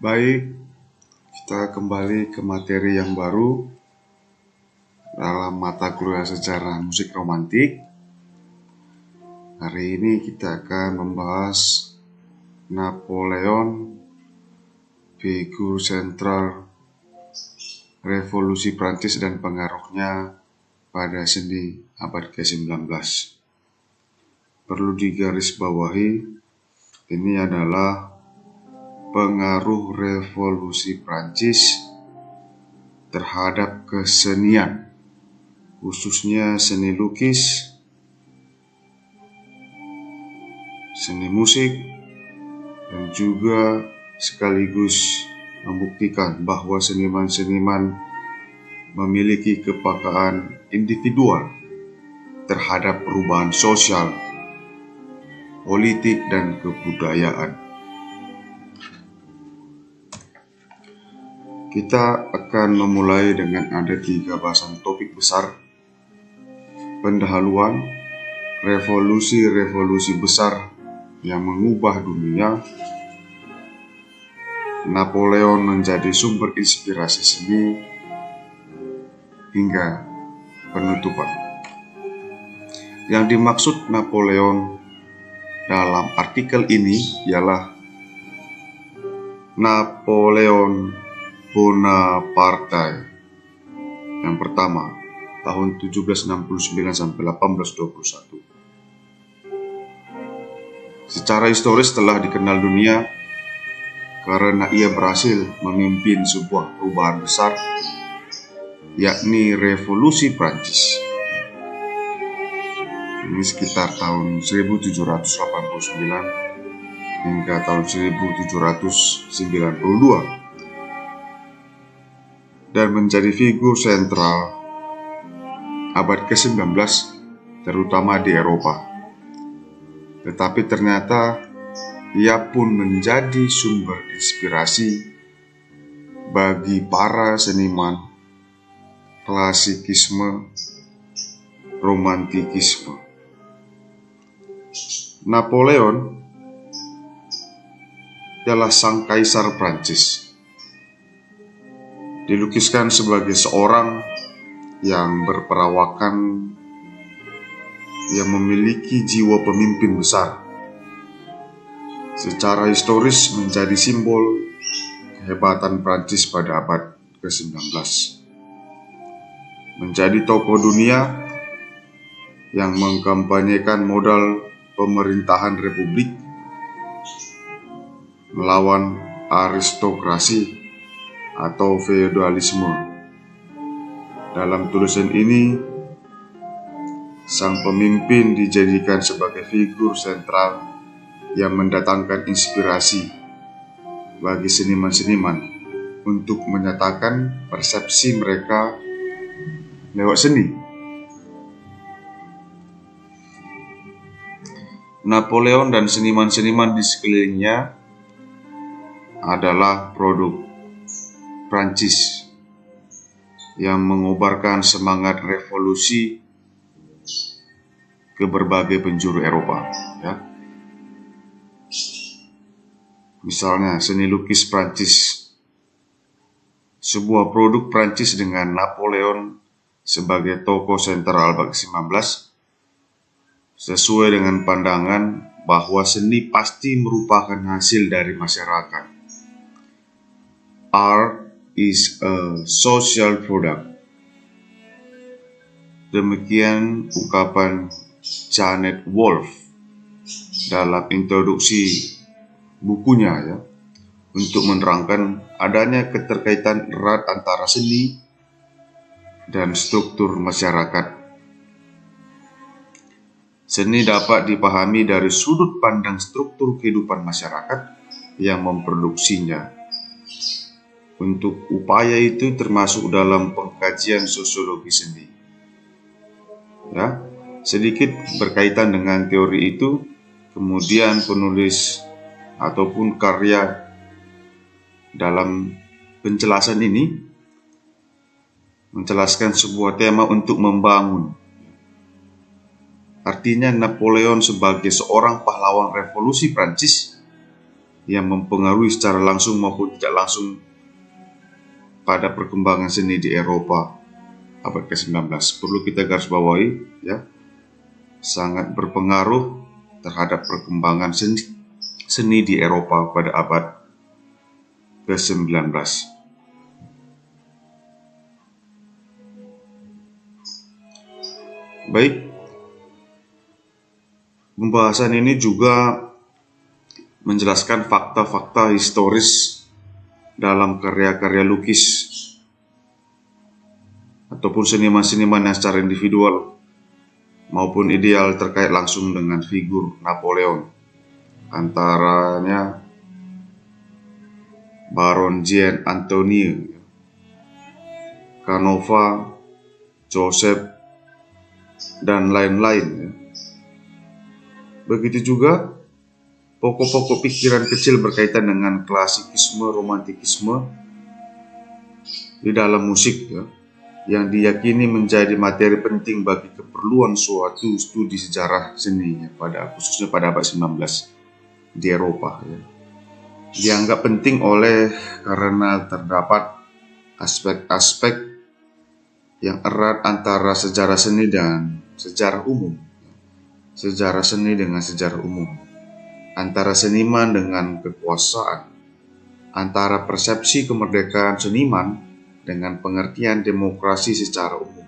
Baik, kita kembali ke materi yang baru dalam mata kuliah sejarah musik romantik. Hari ini kita akan membahas Napoleon, figur sentral revolusi Prancis dan pengaruhnya pada seni abad ke-19. Perlu digarisbawahi, ini adalah pengaruh revolusi Prancis terhadap kesenian, khususnya seni lukis, seni musik, dan juga sekaligus membuktikan bahwa seniman-seniman memiliki kepekaan individual terhadap perubahan sosial, politik, dan kebudayaan. Kita akan memulai dengan ada 3 bahasan topik besar: pendahuluan, revolusi-revolusi besar yang mengubah dunia, Napoleon menjadi sumber inspirasi seni, hingga penutupan. Yang dimaksud Napoleon dalam artikel ini ialah Napoleon Bonaparte. Yang pertama, tahun 1769 sampai 1821. Secara historis telah dikenal dunia karena ia berhasil memimpin sebuah perubahan besar, yakni revolusi Prancis. Ini sekitar tahun 1789 hingga tahun 1792, dan menjadi figur sentral abad ke-19 terutama di Eropa. Tetapi ternyata ia pun menjadi sumber inspirasi bagi para seniman klasikisme, romantikisme. Napoleon ialah sang kaisar Prancis. Dilukiskan sebagai seorang yang berperawakan, yang memiliki jiwa pemimpin besar. Secara historis menjadi simbol kehebatan Prancis pada abad ke-19. Menjadi tokoh dunia yang mengkampanyekan modal pemerintahan republik melawan aristokrasi atau feodalisme. Dalam tulisan ini, sang pemimpin dijadikan sebagai figur sentral yang mendatangkan inspirasi bagi seniman-seniman untuk menyatakan persepsi mereka lewat seni. Napoleon dan seniman-seniman di sekelilingnya adalah produk Prancis yang mengobarkan semangat revolusi ke berbagai penjuru Eropa, ya. Misalnya seni lukis Prancis, sebuah produk Prancis dengan Napoleon sebagai tokoh sentral abad ke-19, sesuai dengan pandangan bahwa seni pasti merupakan hasil dari masyarakat. Art is a social product. Demikian ungkapan Janet Wolff dalam introduksi bukunya, ya, untuk menerangkan adanya keterkaitan erat antara seni dan struktur masyarakat. Seni dapat dipahami dari sudut pandang struktur kehidupan masyarakat yang memproduksinya. Untuk upaya itu termasuk dalam pengkajian sosiologi seni. Ya, sedikit berkaitan dengan teori itu, kemudian penulis ataupun karya dalam penjelasan ini menjelaskan sebuah tema untuk membangun. Artinya Napoleon sebagai seorang pahlawan revolusi Prancis yang mempengaruhi secara langsung maupun tidak langsung pada perkembangan seni di Eropa abad ke-19. Perlu kita garis bawahi, ya, sangat berpengaruh terhadap perkembangan seni di Eropa pada abad ke-19. Baik, pembahasan ini juga menjelaskan fakta-fakta historis dalam karya-karya lukis ataupun seniman-seniman yang secara individual maupun ideal terkait langsung dengan figur Napoleon, antaranya Baron Jean Antoine, Canova, Joseph, dan lain-lain. Begitu juga pokok-pokok pikiran kecil berkaitan dengan klasikisme, romantikisme di dalam musik, ya, yang diyakini menjadi materi penting bagi keperluan suatu studi sejarah seni, khususnya pada abad 19 di Eropa. Ya. Dianggap penting karena terdapat aspek-aspek yang erat antara sejarah seni dan sejarah umum. Sejarah seni dengan sejarah umum, antara seniman dengan kekuasaan, antara persepsi kemerdekaan seniman dengan pengertian demokrasi secara umum.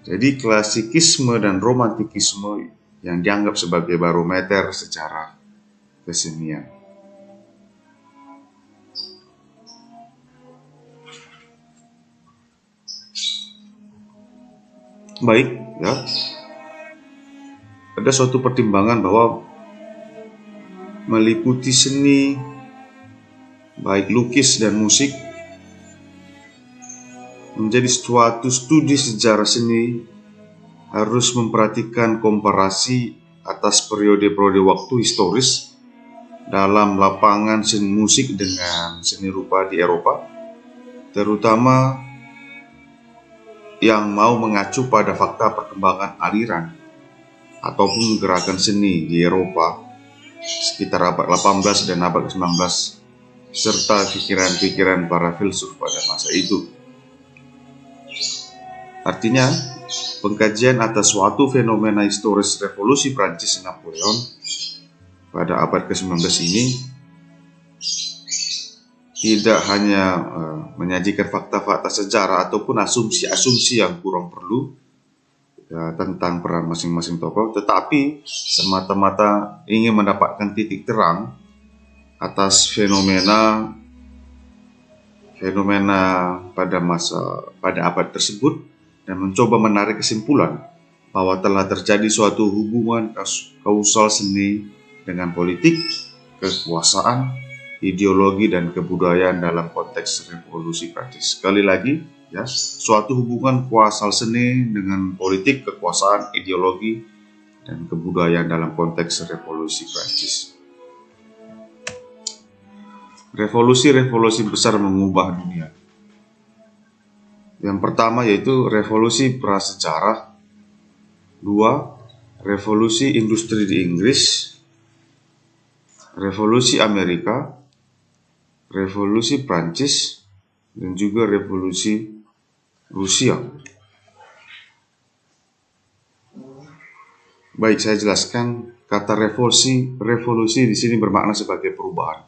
Jadi klasikisme dan romantikisme yang dianggap sebagai barometer sejarah kesenian. Baik, ya. Ada suatu pertimbangan bahwa meliputi seni baik lukis dan musik menjadi suatu studi sejarah seni harus memperhatikan komparasi atas periode-periode waktu historis dalam lapangan seni musik dengan seni rupa di Eropa, terutama yang mau mengacu pada fakta perkembangan aliran ataupun gerakan seni di Eropa sekitar abad 18 dan abad 19 serta pikiran-pikiran para filsuf pada masa itu. Artinya, pengkajian atas suatu fenomena historis revolusi Prancis Napoleon pada abad ke-19 ini tidak hanya menyajikan fakta-fakta sejarah ataupun asumsi-asumsi yang kurang perlu tentang peran masing-masing tokoh, tetapi semata-mata ingin mendapatkan titik terang atas fenomena pada abad tersebut dan mencoba menarik kesimpulan bahwa telah terjadi suatu hubungan kausal seni dengan politik, kekuasaan, ideologi, dan kebudayaan dalam konteks revolusi Prancis. Sekali lagi, ya, suatu hubungan kausal seni dengan politik, kekuasaan, ideologi, dan kebudayaan dalam konteks revolusi Prancis. Revolusi-revolusi besar mengubah dunia. Yang pertama yaitu revolusi prasejarah. 2. Revolusi industri di Inggris. Revolusi Amerika. Revolusi Prancis. Dan juga revolusi Rusia. Baik, saya jelaskan kata revolusi di sini bermakna sebagai perubahan.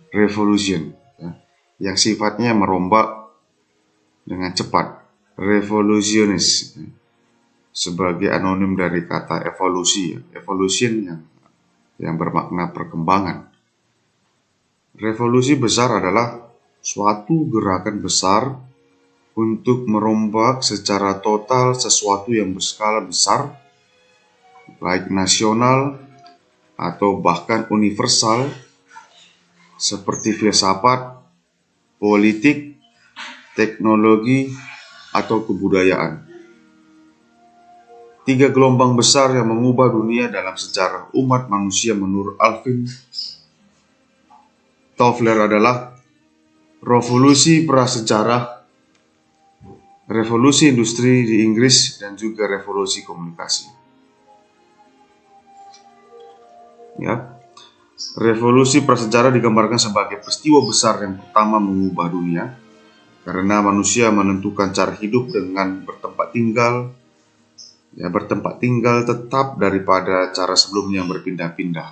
Revolution, ya, yang sifatnya merombak dengan cepat. Revolutionis, ya, sebagai anonim dari kata evolusi, ya. Evolution yang bermakna perkembangan. Revolusi besar adalah suatu gerakan besar untuk merombak secara total sesuatu yang berskala besar, baik nasional atau bahkan universal, seperti filsafat, politik, teknologi, atau kebudayaan. 3 gelombang besar yang mengubah dunia dalam sejarah umat manusia menurut Alvin Toffler adalah revolusi prasejarah, revolusi industri di Inggris, dan juga revolusi komunikasi. Ya. Revolusi prasejarah digambarkan sebagai peristiwa besar yang pertama mengubah dunia, karena manusia menentukan cara hidup dengan bertempat tinggal tetap daripada cara sebelumnya yang berpindah-pindah.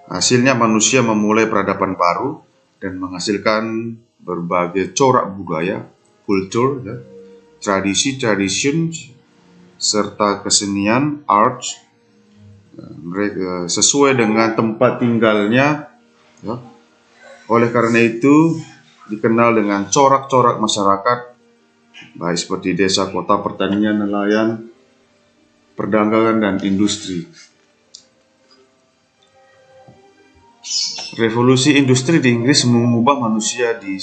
Hasilnya manusia memulai peradaban baru dan menghasilkan berbagai corak budaya, kultur, tradition, serta kesenian, art, mereka sesuai dengan tempat tinggalnya. Oleh karena itu, dikenal dengan corak-corak masyarakat, baik seperti desa, kota, pertanian, nelayan, perdagangan, dan industri. Revolusi industri di Inggris mengubah manusia di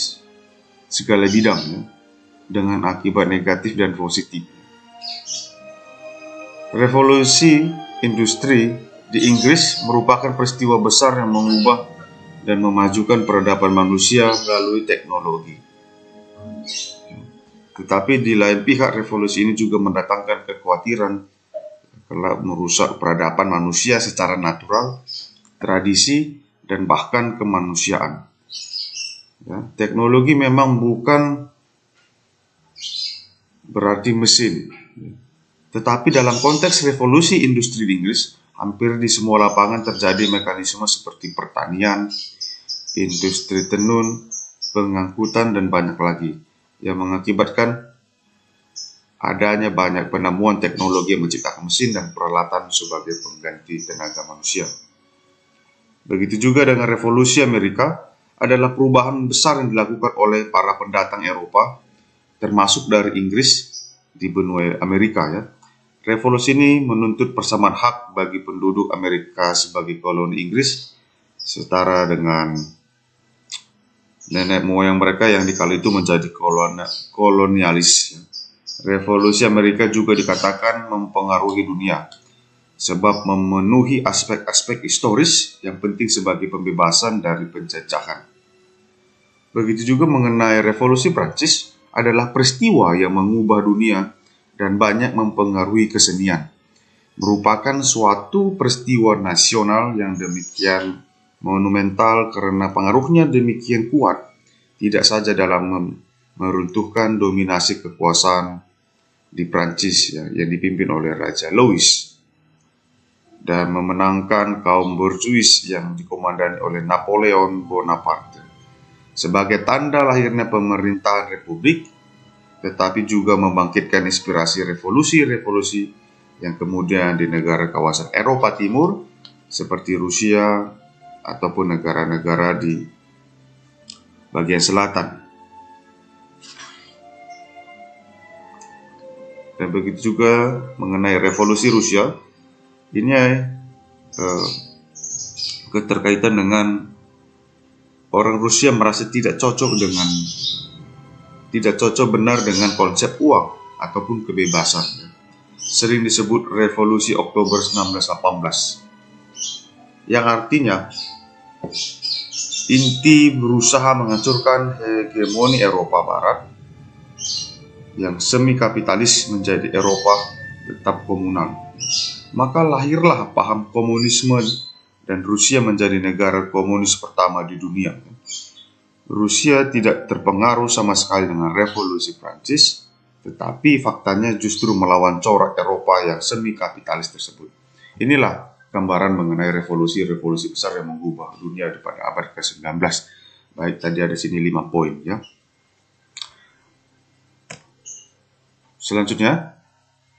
segala bidang, dengan akibat negatif dan positif. Revolusi industri di Inggris merupakan peristiwa besar yang mengubah dan memajukan peradaban manusia melalui teknologi. Tetapi di lain pihak, revolusi ini juga mendatangkan kekhawatiran kalau merusak peradaban manusia secara natural, tradisi, dan bahkan kemanusiaan. Teknologi memang bukan berarti mesin, tetapi dalam konteks revolusi industri di Inggris, hampir di semua lapangan terjadi mekanisme seperti pertanian, industri tenun, pengangkutan, dan banyak lagi, yang mengakibatkan adanya banyak penemuan teknologi yang menciptakan mesin dan peralatan sebagai pengganti tenaga manusia. Begitu juga dengan revolusi Amerika, adalah perubahan besar yang dilakukan oleh para pendatang Eropa, termasuk dari Inggris di benua Amerika. Revolusi ini menuntut persamaan hak bagi penduduk Amerika sebagai koloni Inggris, setara dengan nenek moyang mereka yang di kala itu menjadi kolonialis. Revolusi Amerika juga dikatakan mempengaruhi dunia, sebab memenuhi aspek-aspek historis yang penting sebagai pembebasan dari penjajahan. Begitu juga mengenai revolusi Prancis, adalah peristiwa yang mengubah dunia dan banyak mempengaruhi kesenian. Merupakan suatu peristiwa nasional yang demikian monumental karena pengaruhnya demikian kuat, tidak saja dalam meruntuhkan dominasi kekuasaan di Prancis yang dipimpin oleh Raja Louis, dan memenangkan kaum borjuis yang dikomandani oleh Napoleon Bonaparte sebagai tanda lahirnya pemerintahan republik, tetapi juga membangkitkan inspirasi revolusi-revolusi yang kemudian di negara kawasan Eropa Timur seperti Rusia ataupun negara-negara di bagian selatan. Dan begitu juga mengenai revolusi Rusia, ini keterkaitan dengan orang Rusia merasa tidak cocok benar dengan konsep uang ataupun kebebasan. Sering disebut revolusi Oktober 1918, yang artinya inti berusaha menghancurkan hegemoni Eropa Barat yang semi kapitalis menjadi Eropa tetap komunal. Maka lahirlah paham komunisme dan Rusia menjadi negara komunis pertama di dunia. Rusia tidak terpengaruh sama sekali dengan revolusi Prancis, tetapi faktanya justru melawan corak Eropa yang semi kapitalis tersebut. Inilah gambaran mengenai revolusi-revolusi besar yang mengubah dunia pada abad ke-19. Baik, tadi ada sini 5 poin ya. Selanjutnya,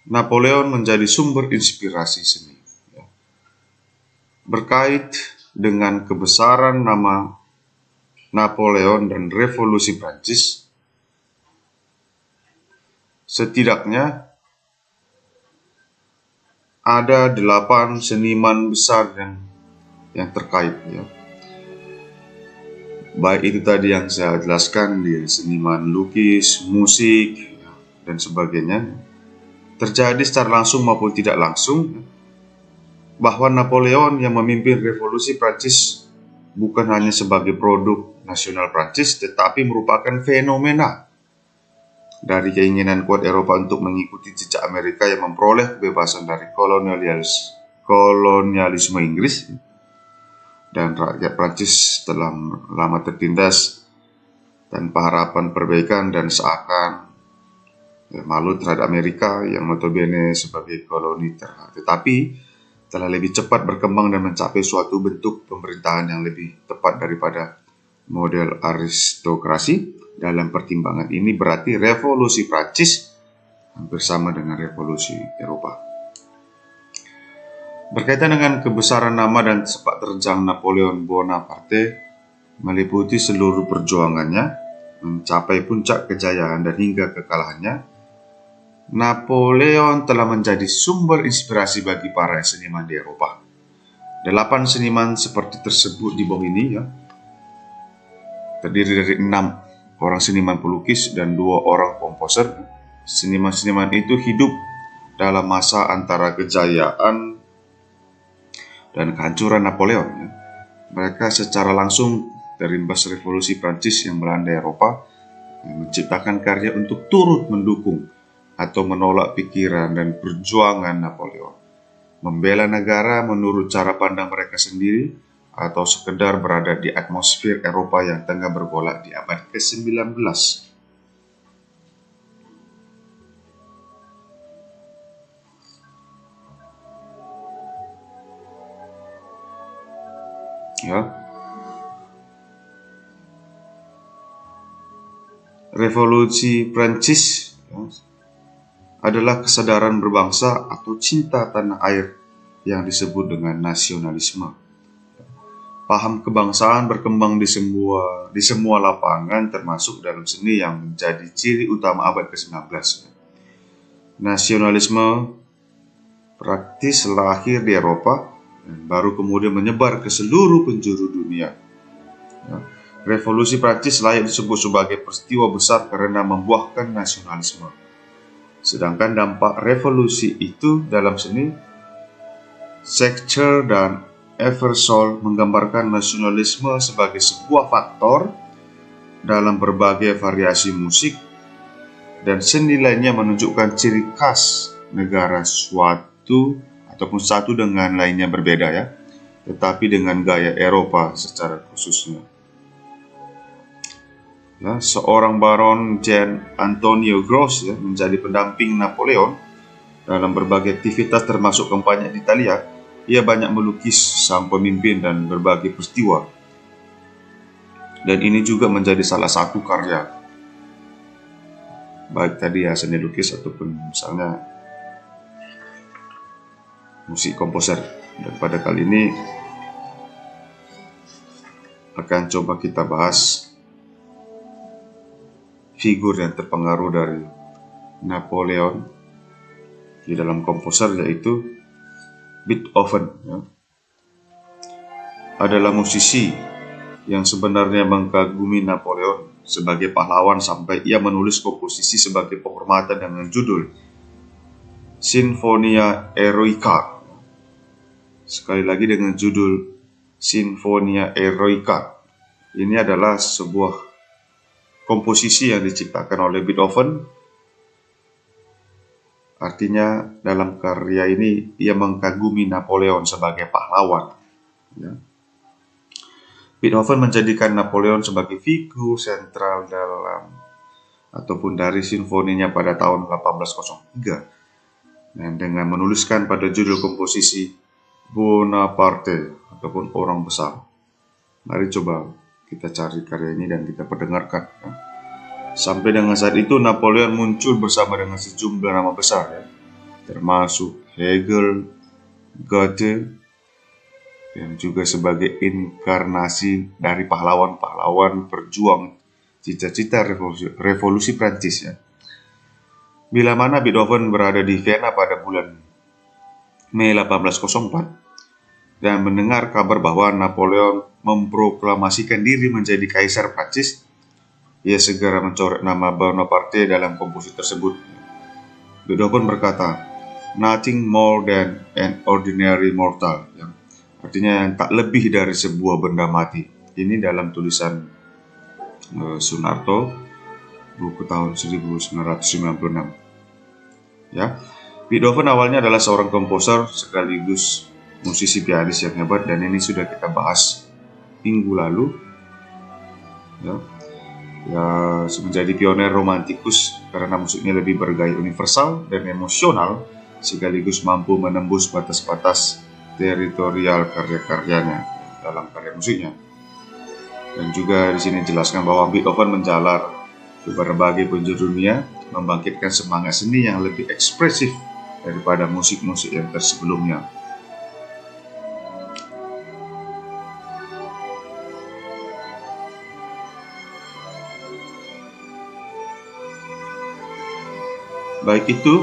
Napoleon menjadi sumber inspirasi seni. Berkait dengan kebesaran nama Napoleon dan revolusi Prancis, setidaknya ada 8 seniman besar yang terkait ya. Baik itu tadi yang saya jelaskan, dia seniman lukis, musik, dan sebagainya. Terjadi secara langsung maupun tidak langsung bahwa Napoleon yang memimpin revolusi Prancis bukan hanya sebagai produk nasional Prancis, tetapi merupakan fenomena dari keinginan kuat Eropa untuk mengikuti jejak Amerika yang memperoleh kebebasan dari kolonialisme Inggris. dan rakyat Prancis telah lama tertindas tanpa harapan perbaikan dan seakan malu terhadap Amerika yang notabene sebagai koloni terhadap. Tetapi telah lebih cepat berkembang dan mencapai suatu bentuk pemerintahan yang lebih tepat daripada model aristokrasi. Dalam pertimbangan ini berarti revolusi Prancis hampir sama dengan revolusi Eropa. Berkaitan dengan kebesaran nama dan sepak terjang Napoleon Bonaparte meliputi seluruh perjuangannya mencapai puncak kejayaan dan hingga kekalahannya, Napoleon telah menjadi sumber inspirasi bagi para seniman di Eropa. 8 seniman seperti tersebut di bawah ini terdiri dari 6 orang seniman pelukis dan 2 orang komposer. Seniman-seniman itu hidup dalam masa antara kejayaan dan kehancuran Napoleon. Mereka secara langsung terimbas revolusi Prancis yang melanda Eropa, menciptakan karya untuk turut mendukung atau menolak pikiran dan perjuangan Napoleon, membela negara menurut cara pandang mereka sendiri, atau sekedar berada di atmosfer Eropa yang tengah bergolak di abad ke-19. Revolusi Prancis adalah kesadaran berbangsa atau cinta tanah air yang disebut dengan nasionalisme. Paham kebangsaan berkembang di semua lapangan, termasuk dalam seni yang menjadi ciri utama abad ke-19. Nasionalisme praktis lahir di Eropa dan baru kemudian menyebar ke seluruh penjuru dunia. Revolusi Prancis layak disebut sebagai peristiwa besar karena membuahkan nasionalisme. Sedangkan dampak revolusi itu dalam seni, Schachter dan Eversole menggambarkan nasionalisme sebagai sebuah faktor dalam berbagai variasi musik dan seni lainnya, menunjukkan ciri khas negara suatu ataupun satu dengan lainnya berbeda tetapi dengan gaya Eropa secara khususnya. Seorang Baron Jean Antonio Gros menjadi pendamping Napoleon dalam berbagai aktivitas termasuk kampanye di Italia. Ia banyak melukis sang pemimpin dan berbagai peristiwa, dan ini juga menjadi salah satu karya baik tadi seni lukis ataupun misalnya musik komposer. Dan pada kali ini akan coba kita bahas figur yang terpengaruh dari Napoleon di dalam komposer, yaitu Beethoven. Adalah musisi yang sebenarnya mengagumi Napoleon sebagai pahlawan sampai ia menulis komposisi sebagai penghormatan dengan judul Sinfonia Eroica. Sekali lagi dengan judul Sinfonia Eroica. Ini adalah sebuah komposisi yang diciptakan oleh Beethoven. Artinya dalam karya ini ia mengagumi Napoleon sebagai pahlawan. Beethoven menjadikan Napoleon sebagai figur sentral dalam ataupun dari sinfoninya pada tahun 1803, dan dengan menuliskan pada judul komposisi Bonaparte ataupun Orang Besar. Mari coba kita cari karya ini dan kita perdengarkan. Sampai dengan saat itu Napoleon muncul bersama dengan sejumlah nama besar termasuk Hegel, Goethe, yang juga sebagai inkarnasi dari pahlawan-pahlawan perjuang cita-cita revolusi Prancis. Bila mana Beethoven berada di Vienna pada bulan Mei 1804 dan mendengar kabar bahwa Napoleon memproklamasikan diri menjadi kaisar Prancis, ia segera mencoret nama Bonaparte dalam komposisi tersebut. Beethoven berkata, "Nothing more than an ordinary mortal," artinya yang tak lebih dari sebuah benda mati. Ini dalam tulisan Sunarto, buku tahun 1996. Beethoven awalnya adalah seorang komposer sekaligus musisi pianis yang hebat, dan ini sudah kita bahas minggu lalu ya, menjadi pioner romantikus karena musiknya lebih bergaya universal dan emosional sekaligus mampu menembus batas-batas teritorial karya-karyanya dalam karya musiknya. Dan juga di sini dijelaskan bahwa Beethoven menjalar ke berbagai penjuru dunia, membangkitkan semangat seni yang lebih ekspresif daripada musik-musik yang tersebelumnya. Baik itu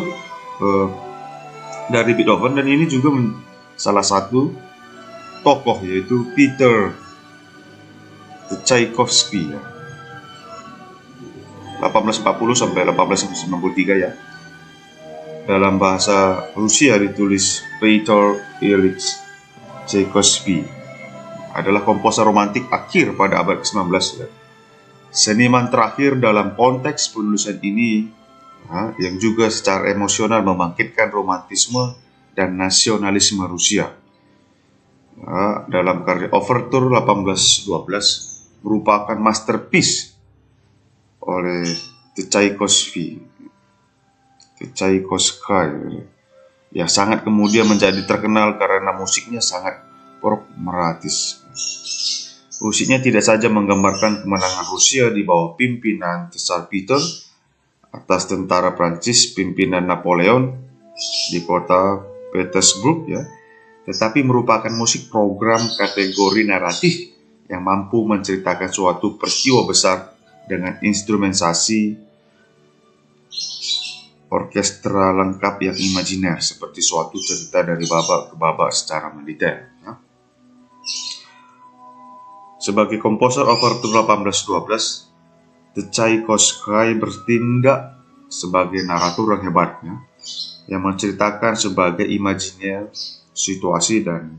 dari Beethoven, dan ini juga salah satu tokoh yaitu Peter Tchaikovsky ya. 1840 sampai 1893 ya. Dalam bahasa Rusia ditulis Peter Ilyich Tchaikovsky. Adalah komposer romantik akhir pada abad ke-19 ya. Seniman terakhir dalam konteks penulisan ini yang juga secara emosional membangkitkan romantisme dan nasionalisme Rusia. Dalam karya Overture 1812 merupakan masterpiece oleh Tchaikovsky yang sangat kemudian menjadi terkenal karena musiknya sangat pragmatis. Musiknya tidak saja menggambarkan kemenangan Rusia di bawah pimpinan Tsar Peter atas tentara Prancis pimpinan Napoleon di kota Petersburg ya, tetapi merupakan musik program kategori naratif yang mampu menceritakan suatu peristiwa besar dengan instrumentasi orkestra lengkap yang imajiner, seperti suatu cerita dari babak ke babak secara mendetail ya. Sebagai komposer Overture 1812, Tchaikovsky bertindak sebagai narator yang hebat ya, yang menceritakan sebagai imajiner situasi dan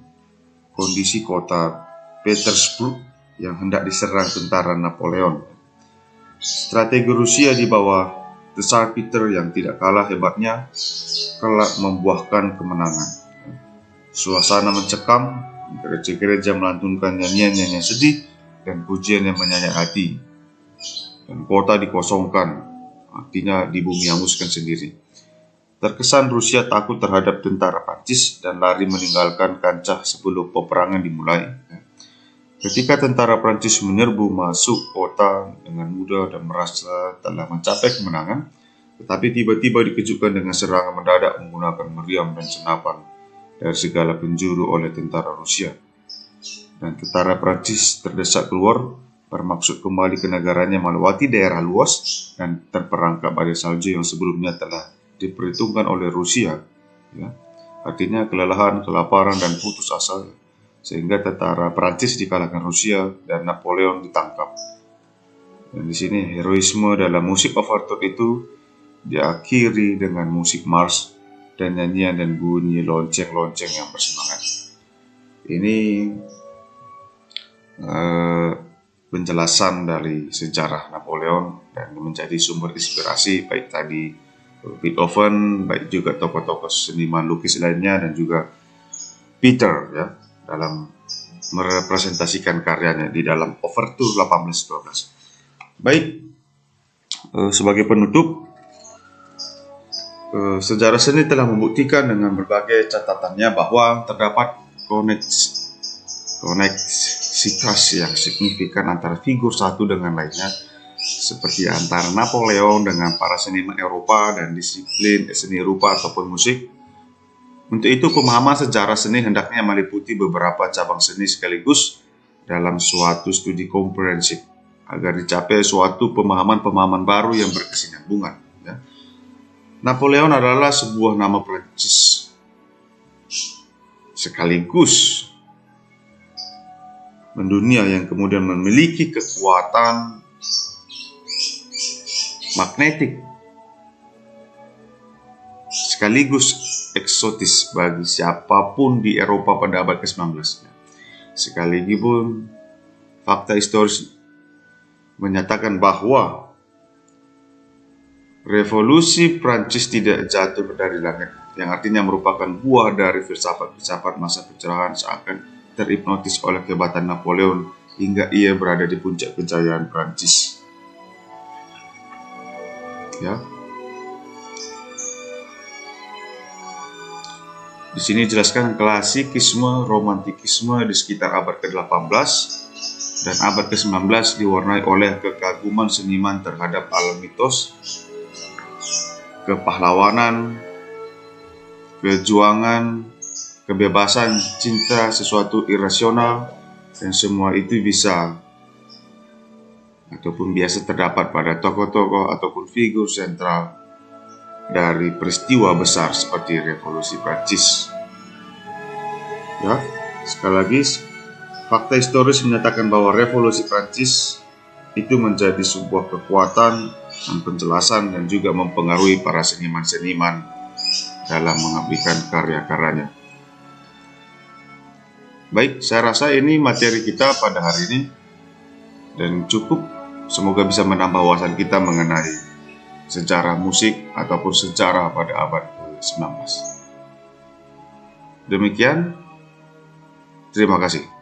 kondisi kota Petersburg yang hendak diserang tentara Napoleon. Strategi Rusia di bawah Tsar Peter yang tidak kalah hebatnya kelak membuahkan kemenangan. Suasana mencekam, gereja-gereja melantunkan nyanyian-nyanyian sedih dan pujian yang menyayat hati. Dan kota dikosongkan, artinya dibumi hanguskan sendiri. Terkesan Rusia takut terhadap tentara Prancis dan lari meninggalkan kancah sebelum peperangan dimulai. Ketika tentara Prancis menyerbu masuk kota dengan mudah dan merasa telah mencapai kemenangan, tetapi tiba-tiba dikejutkan dengan serangan mendadak menggunakan meriam dan senapan dari segala penjuru oleh tentara Rusia. Dan tentara Prancis terdesak keluar, bermaksud kembali ke negaranya melewati daerah luas dan terperangkap pada salju yang sebelumnya telah diperhitungkan oleh Rusia ya. Artinya kelelahan, kelaparan, dan putus asa, sehingga tentara Prancis dikalahkan Rusia dan Napoleon ditangkap. Dan di sini heroisme dalam musik Overture itu diakhiri dengan musik march dan nyanyian dan bunyi lonceng-lonceng yang bersemangat. Ini penjelasan dari sejarah Napoleon dan menjadi sumber inspirasi baik tadi Beethoven, baik juga tokoh-tokoh seniman lukis lainnya, dan juga Peter ya, dalam merepresentasikan karyanya di dalam Overture 1812. Baik, sebagai penutup, sejarah seni telah membuktikan dengan berbagai catatannya bahwa terdapat koneksitas yang signifikan antara figur satu dengan lainnya, seperti antara Napoleon dengan para seniman Eropa dan disiplin seni rupa ataupun musik. Untuk itu, pemahaman sejarah seni hendaknya meliputi beberapa cabang seni sekaligus dalam suatu studi komprehensif agar dicapai suatu pemahaman baru yang berkesinambungan ya. Napoleon adalah sebuah nama Prancis sekaligus mendunia yang kemudian memiliki kekuatan magnetik sekaligus eksotis bagi siapapun di Eropa pada abad ke-19. Sekalipun fakta historis menyatakan bahwa revolusi Prancis tidak jatuh dari langit, yang artinya merupakan buah dari filsafat-filsafat masa pencerahan, seakan terhipnotis oleh kehebatan Napoleon hingga ia berada di puncak kejayaan Prancis. Ya. Di sini jelaskan klasikisme, romantikisme di sekitar abad ke-18 dan abad ke-19 diwarnai oleh kekaguman seniman terhadap alam mitos, kepahlawanan, kejuangan, kebebasan, cinta, sesuatu irasional, dan semua itu bisa ataupun biasa terdapat pada tokoh-tokoh ataupun figur sentral dari peristiwa besar seperti Revolusi Prancis. Ya, sekali lagi, fakta historis menyatakan bahwa Revolusi Prancis itu menjadi sebuah kekuatan dan penjelasan dan juga mempengaruhi para seniman-seniman dalam mengabdikan karya-karyanya. Baik, saya rasa ini materi kita pada hari ini dan cukup. Semoga bisa menambah wawasan kita mengenai sejarah musik ataupun sejarah pada abad ke-19. Demikian, terima kasih.